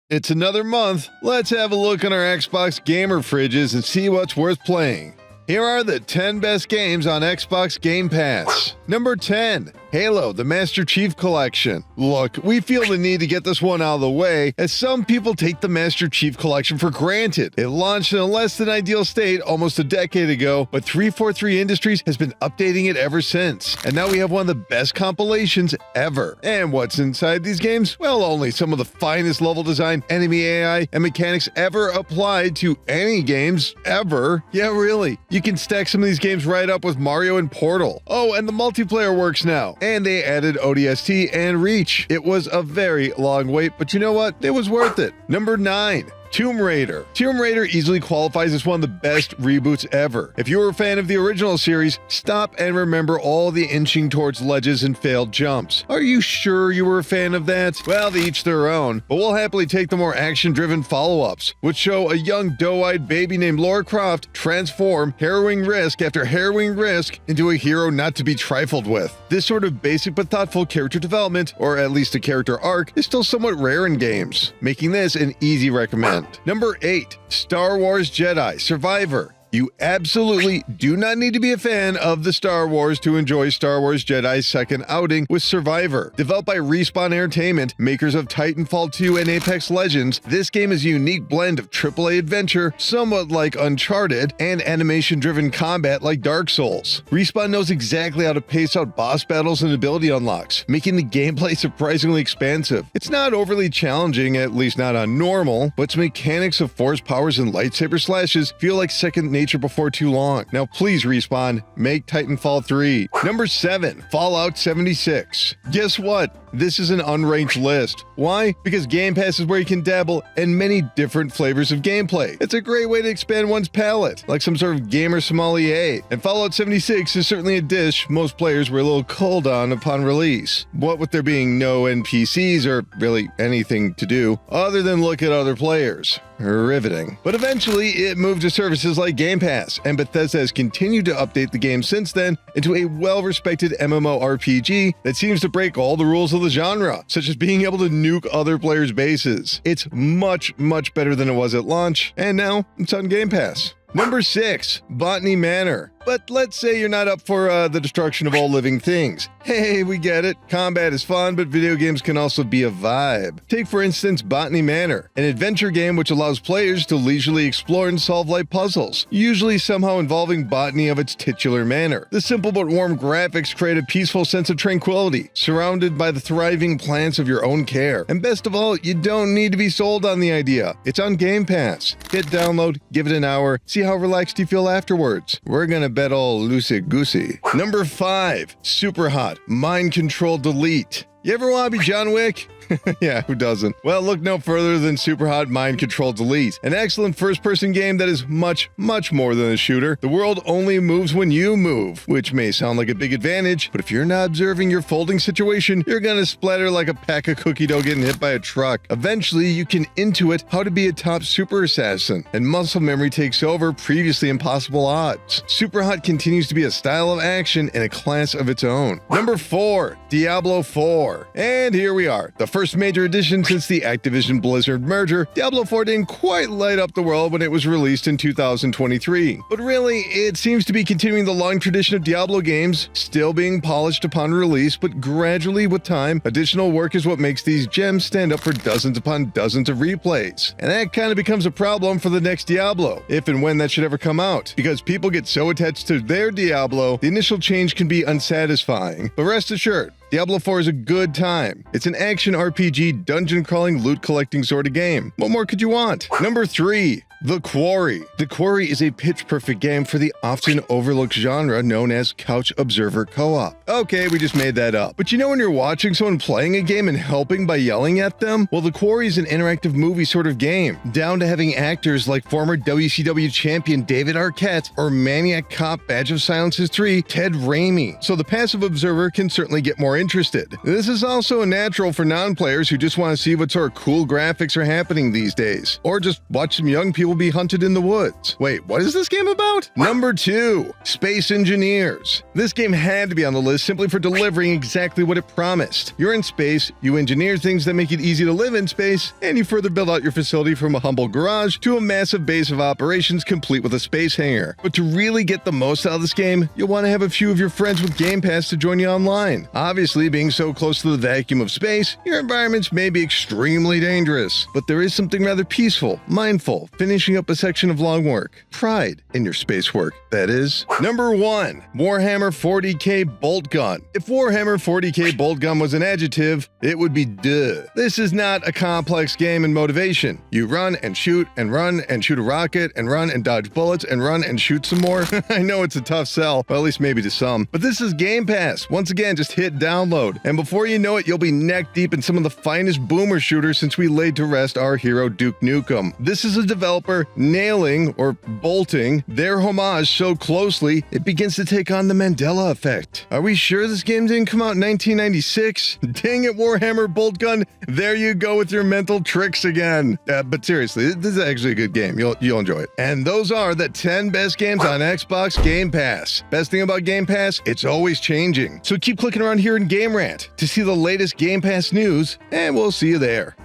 It's another month. Let's have a look on our Xbox gamer fridges and see what's worth playing. Here are the 10 best games on Xbox Game Pass. Number 10, Halo, the Master Chief Collection. Look, we feel the need to get this one out of the way, as some people take the Master Chief Collection for granted. It launched in a less than ideal state almost a decade ago, but 343 Industries has been updating it ever since. And now we have one of the best compilations ever. And what's inside these games? Well, only some of the finest level design, enemy AI, and mechanics ever applied to any games ever. Yeah, really. You can stack some of these games right up with Mario and Portal. Oh, and the multiplayer works now. And they added ODST and Reach. It was a very long wait, but you know what? It was worth it. Number 9. Tomb Raider. Tomb Raider easily qualifies as one of the best reboots ever. If you were a fan of the original series, stop and remember all the inching towards ledges and failed jumps. Are you sure you were a fan of that? Well, they each their own, but we'll happily take the more action-driven follow-ups, which show a young doe-eyed baby named Lara Croft transform harrowing risk after harrowing risk into a hero not to be trifled with. This sort of basic but thoughtful character development, or at least a character arc, is still somewhat rare in games, making this an easy recommend. Number 8, Star Wars Jedi Survivor. You absolutely do not need to be a fan of the Star Wars to enjoy Star Wars Jedi's second outing with Survivor. Developed by Respawn Entertainment, makers of Titanfall 2 and Apex Legends, this game is a unique blend of AAA adventure, somewhat like Uncharted, and animation-driven combat like Dark Souls. Respawn knows exactly how to pace out boss battles and ability unlocks, making the gameplay surprisingly expansive. It's not overly challenging, at least not on normal, but its mechanics of force powers and lightsaber slashes feel like second nature before too long. Now please, Respawn, make Titanfall 3. Number 7, Fallout 76. Guess what? This is an unranked list. Why? Because Game Pass is where you can dabble in many different flavors of gameplay. It's a great way to expand one's palate, like some sort of gamer sommelier. And Fallout 76 is certainly a dish most players were a little cold on upon release. What with there being no NPCs or really anything to do other than look at other players. Riveting. But eventually, it moved to services like Game Pass, and Bethesda has continued to update the game since then into a well-respected MMORPG that seems to break all the rules of the genre, such as being able to nuke other players' bases. It's much, much better than it was at launch, and now it's on Game Pass. Number 6, Botney Manor. But let's say you're not up for the destruction of all living things. Hey, we get it. Combat is fun, but video games can also be a vibe. Take, for instance, Botney Manor, an adventure game which allows players to leisurely explore and solve life puzzles, usually somehow involving botany of its titular manor. The simple but warm graphics create a peaceful sense of tranquility, surrounded by the thriving plants of your own care. And best of all, you don't need to be sold on the idea. It's on Game Pass. Hit download, give it an hour, see how relaxed you feel afterwards. We're gonna bet all loosey-goosey. Number 5, Superhot, Mind Control Delete. You ever want to be John Wick? Yeah, who doesn't? Well, look no further than Superhot Mind Control Delete, an excellent first-person game that is much, much more than a shooter. The world only moves when you move, which may sound like a big advantage, but if you're not observing your folding situation, you're gonna splatter like a pack of cookie dough getting hit by a truck. Eventually, you can intuit how to be a top super assassin, and muscle memory takes over previously impossible odds. Superhot continues to be a style of action in a class of its own. Number 4, Diablo IV. And here we are, the first major addition since the Activision Blizzard merger. Diablo IV didn't quite light up the world when it was released in 2023. But really, it seems to be continuing the long tradition of Diablo games, still being polished upon release, but gradually with time, additional work is what makes these gems stand up for dozens upon dozens of replays. And that kind of becomes a problem for the next Diablo, if and when that should ever come out. Because people get so attached to their Diablo, the initial change can be unsatisfying. But rest assured, Diablo IV is a good time. It's an action RPG, dungeon crawling, loot collecting sort of game. What more could you want? Number 3, The Quarry. The Quarry is a pitch-perfect game for the often overlooked genre known as Couch Observer Co-op. Okay, we just made that up. But you know when you're watching someone playing a game and helping by yelling at them? Well, The Quarry is an interactive movie sort of game, down to having actors like former WCW champion David Arquette or Maniac Cop Badge of Silences 3 Ted Raimi. So the passive observer can certainly get more interested. This is also a natural for non-players who just want to see what sort of cool graphics are happening these days, or just watch some young people will be hunted in the woods. Wait, what is this game about? Number 2, Space Engineers. This game had to be on the list simply for delivering exactly what it promised. You're in space, you engineer things that make it easy to live in space, and you further build out your facility from a humble garage to a massive base of operations complete with a space hangar. But to really get the most out of this game, you'll want to have a few of your friends with Game Pass to join you online. Obviously, being so close to the vacuum of space, your environments may be extremely dangerous, but there is something rather peaceful, mindful, finishing up a section of long work. Pride in your space work, that is. Number 1, Warhammer 40k Bolt Gun. If Warhammer 40k Bolt Gun was an adjective, it would be duh. This is not a complex game in motivation. You run and shoot a rocket and run and dodge bullets and run and shoot some more. I know it's a tough sell, well, at least maybe to some, but this is Game Pass. Once again, just hit download, and before you know it, you'll be neck deep in some of the finest boomer shooters since we laid to rest our hero Duke Nukem. This is a developer nailing, or bolting, their homage so closely, it begins to take on the Mandela effect. Are we sure this game didn't come out in 1996? Dang it, Warhammer Bolt Gun, there you go with your mental tricks again. But seriously, this is actually a good game. You'll enjoy it. And those are the 10 best games on Xbox Game Pass. Best thing about Game Pass, it's always changing. So keep clicking around here in Game Rant to see the latest Game Pass news, and we'll see you there.